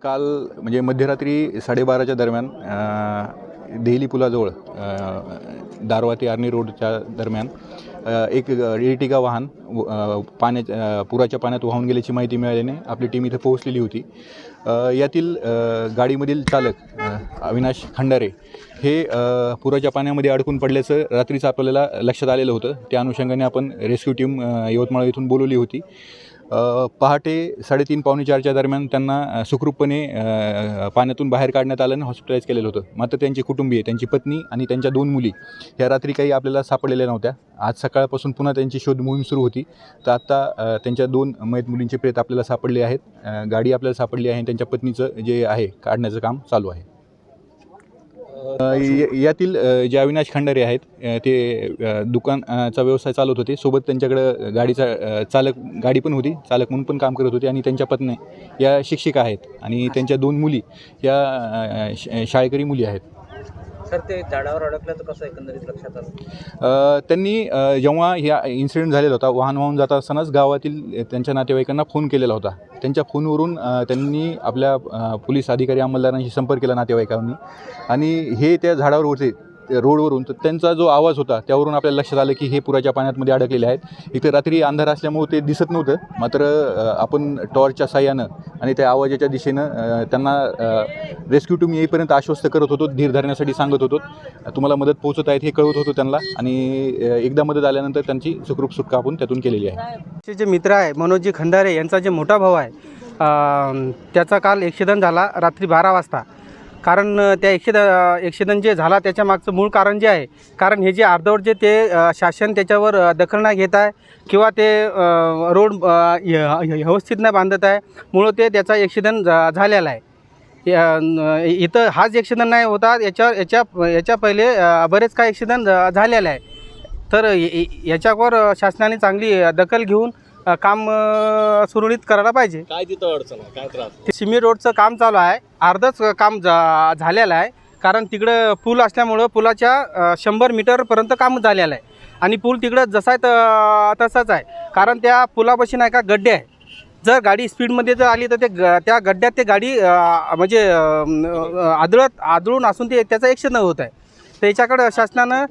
काल म्हणजे मध्यरात्री 12:30च्या दरम्यान देहली पुलाजवळ दारवा ते आर्नी रोडच्या दरम्यान एक एर्टिगा वाहन पुराच्या पाण्यात वाहून गेल्याची माहिती मिळाल्याने आपली टीम इथे पोहोचलेली होती। यातील गाडीमधील चालक अविनाश खंडारे हे पुराच्या पाण्यामध्ये अडकून पडल्याचं रात्रीच आपल्याला लक्षात आलेलं होतं। त्या अनुषंगाने आपण रेस्क्यू टीम यवतमाळ येथून बोलवली होती। पहाटे 3:30 पावणे 4च्या दरम्यान त्यांना सुखरूपपणे पाण्यातून बाहेर काढण्यात आलं आणि हॉस्पिटलाइज केलेलं होतं। मात्र त्यांचे कुटुंबीय, त्यांची पत्नी आणि त्यांच्या 2 मुली ह्या रात्री काही आपल्याला सापडलेल्या नव्हत्या। आज सकाळपासून पुन्हा त्यांची शोध मोहीम सुरू होती। तर आत्ता त्यांच्या 2 मयत मुलींचे प्रेत आपल्याला सापडले आहेत, गाडी आपल्याला सापडली आहे, त्यांच्या पत्नीचं जे आहे काढण्याचं काम चालू आहे। यातील जे अविनाश खंडारे आहेत ते दुकानाचा व्यवसाय चालवत होते। सोबत त्यांच्याकडं गाडी पण होती, चालक म्हणून पण काम करत होते आणि त्यांच्या पत्नी या शिक्षिका आहेत आणि त्यांच्या 2 मुली या शाळकरी मुली आहेत। सर, ते झाडावर अडकलं तर कसं एकंदरीत लक्षात आलं? त्यांनी जेव्हा ह्या इन्सिडेंट झालेला होता, वाहन वाहून जात असतानाच गावातील त्यांच्या नातेवाईकांना फोन केलेला होता। त्यांच्या फोनवरून त्यांनी आपल्या पोलीस अधिकारी अंमलदारांशी संपर्क केला नातेवाईकांनी आणि हे त्या झाडावर होते रोडवरून। तर त्यांचा जो आवाज होता त्यावरून आपल्याला लक्षात आलं की हे पुराच्या पाण्यामध्ये अडकलेले आहेत। इथे रात्री अंधार असल्यामुळे ते दिसत नव्हतं, मात्र आपण टॉर्चच्या साह्यानं आणि त्या आवाजाच्या दिशेनं त्यांना रेस्क्यू टीम येईपर्यंत आश्वस्त करत होतो, धीर धरण्यासाठी सांगत होतो, तुम्हाला मदत पोहोचत आहेत हे कळवत होतो त्यांना। आणि एकदा मदत आल्यानंतर त्यांची सुखरूप सुटका आपण त्यातून केलेली आहे। जे मित्र आहे मनोजी खंडारे यांचा जे मोठा भाऊ आहे त्याचा काल ॲक्सिडेंट झाला रात्री 12 वाजता। कारण त्या ॲक्सिडेंट जे झाला त्याच्या मागचं मूळ कारण जे आहे, कारण हे जे अर्धवट जे ते शासन त्याच्यावर दखल नाही घेत आहे किंवा ते रोड व्यवस्थित नाही बांधत आहे, मुळं ते त्याचा ॲक्सिडेंट झालेला आहे। इथं हाच ॲक्सिडेंट नाही होता, याच्या पहिले बरेच काही ॲक्सिडेंट झालेला आहे। तर याच्यावर शासनाने चांगली दखल घेऊन काम सुरळीत करायला पाहिजे। काय तिथं अडचण आहे, काय त्रास? सिमी रोडचं काम चालू आहे, अर्धच काम झालेलं आहे। कारण तिकडं पूल असल्यामुळं पुलाच्या 100 मीटरपर्यंत काम झालेलं आहे आणि पूल तिकडं जसा आहे तसाच आहे। कारण त्या पुलापाशी नाही का गड्डे आहे, जर गाडी स्पीडमध्ये जर आली तर त्या गड्ड्यात ते गाडी म्हणजे आदळून असून ते त्याचा ॲक्सिडेंट होत आहे। त्याच्याकडं शासनानं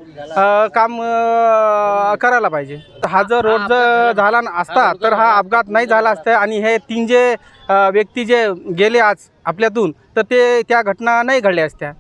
काम करायला पाहिजे। हा जर रोड जर झाला असता तर हा अपघात नाही झाला असता आणि हे 3 जे व्यक्ती जे गेले आज आपल्यातून तर त्या घटना नाही घडल्या असत्या।